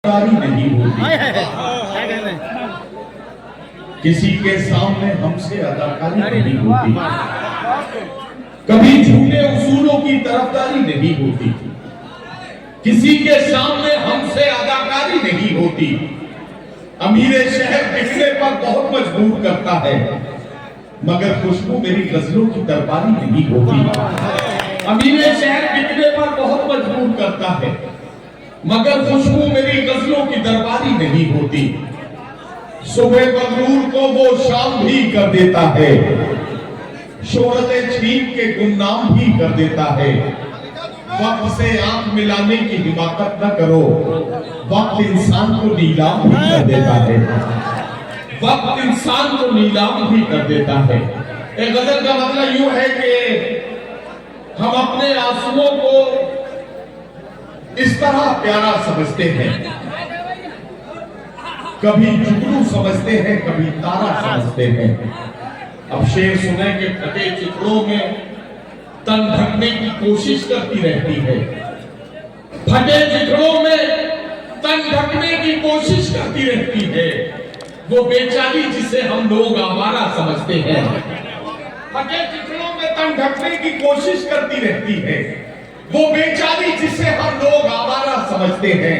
नहीं होती, किसी के सामने हमसे अदाकारी नहीं होती, कभी झूठे उसूलों की तरफदारी नहीं होती, किसी के सामने हमसे अदाकारी नहीं होती। अमीरे शहर बिकने पर बहुत मजबूर करता है, मगर खुशबू मेरी गजलों की दरबारी नहीं होती। अमीरे शहर बिकने पर बहुत मजबूर करता है, मगर खुशबू मेरी गजलों की दरबारी नहीं होती। सुबह मगरूर को वो शाम भी कर देता है, शोहरतें छीन के गुमनाम भी कर देता है। वक्त से आंख मिलाने की हिमाकत न करो, वक्त इंसान को नीलाम भी कर देता है, वक्त इंसान को नीलाम भी कर देता है। एक गजल का मतलब यूं है कि हम अपने आंसुओं को इस तरह प्यारा समझते हैं, कभी जुगनू समझते हैं, कभी तारा समझते हैं। अब शेर सुने के फटे चित्रों में तन ढकने की कोशिश करती रहती है, फटे चित्रों में तन ढकने की कोशिश करती रहती है। वो बेचारी जिसे हम लोग आवारा समझते हैं, फटे चित्रों में तन ढकने की कोशिश करती रहती है। वो बेचारी जिसे हम लोग आवारा समझते हैं।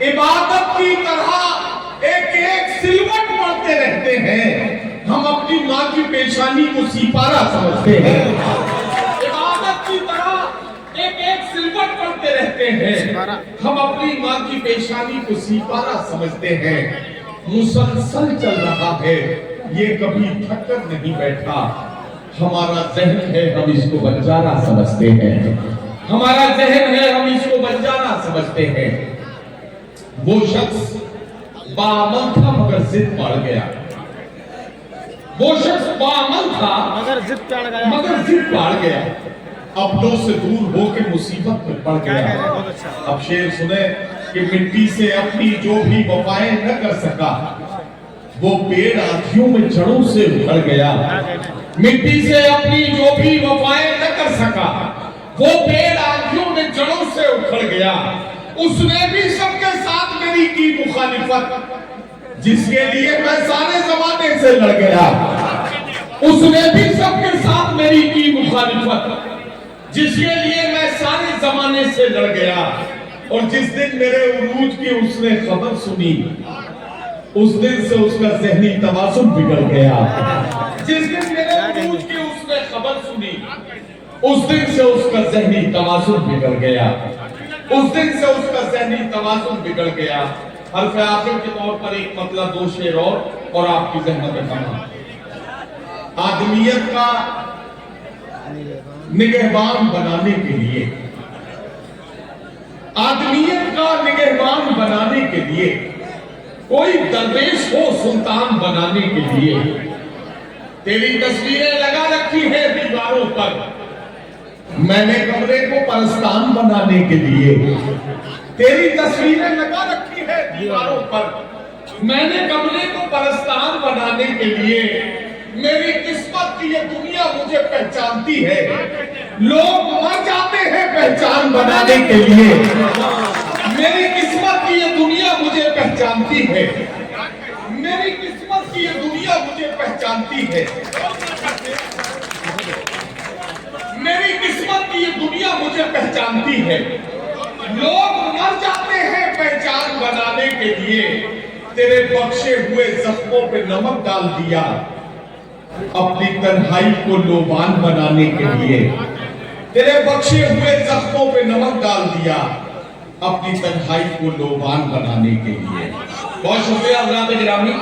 इबादत की तरह एक एक सिलवट पढ़ते रहते हैं, हम अपनी माँ की पेशानी को सिपारा समझते हैं। इबादत की तरह एक एक सिलवट पढ़ते रहते हैं, हम अपनी माँ की पेशानी को सिपारा समझते हैं। मुसलसल चल रहा है, ये कभी थक कर नहीं बैठा। हमारा जहन है, हम इसको बंजारा समझते हैं। हमारा जहन है, हम इसको बंजारा समझते हैं। वो शख्स बाअमल था मगर जिद पड़ गया, वो शख्स बाअमल था मगर जिद पड़ गया, अपनों से दूर होकर मुसीबत में पड़ गया। अब शेर सुने कि मिट्टी से अपनी जो भी वफाएं न कर सका, वो पेड़ आँखियों में जड़ों से उखड़ गया। मिट्टी से अपनी जो भी वफाएं न कर सका, वो पेड़ आँखियों में जड़ों से उखड़ गया। उसने भी सबके साथ मेरी की मुखालिफत, जिसके लिए मैं सारे जमाने से लड़ गया। उसने भी सबके साथ मेरी की मुखालिफत, जिसके लिए मैं सारे जमाने से लड़ गया। और जिस दिन मेरे उरूज की उसने खबर सुनी, उस दिन से उसका ज़हनी तवाज़ुन बिगड़ गया। जिस दिन मेरे उरूज की उसने खबर सुनी, उस दिन से उसका ज़हनी तवाज़ुन बिगड़ गया। उस दिन से उसका ज़हनी तवाज़ुन बिगड़ गया। हर्फ़ आखिर के तौर पर एक मतलब दो शेर और आपकी ज़हमत में कमा। आदमियत का निगहबान बनाने के लिए, आदमियत का निगहबान बनाने के लिए, कोई दरवेश हो सुल्तान बनाने के लिए, तेरी तस्वीरें लगा रखी है दीवारों पर, मैंने कमरे को परस्तान बनाने के लिए। तेरी तस्वीरें लगा रखी है दीवारों पर, मैंने कमरे को परस्तान बनाने के लिए। मेरी किस्मत की ये दुनिया मुझे पहचानती है, लोग मर जाते हैं पहचान बनाने के लिए। मेरी किस्मत की ये दुनिया मुझे पहचानती है, मेरी किस्मत की ये दुनिया मुझे पहचानती है। मेरी किस्मत की ये दुनिया मुझे पहचानती है, लोग मर जाते हैं पहचान बनाने के लिए। तेरे बख्शे हुए जख्मों पे नमक डाल दिया, अपनी तन्हाई को लोबान बनाने के लिए। तेरे बख्शे हुए जख्मों पे नमक डाल दिया, अपनी तन्हाई को लोबान बनाने के लिए। बहुत शुक्रिया हज़रात गिरामी।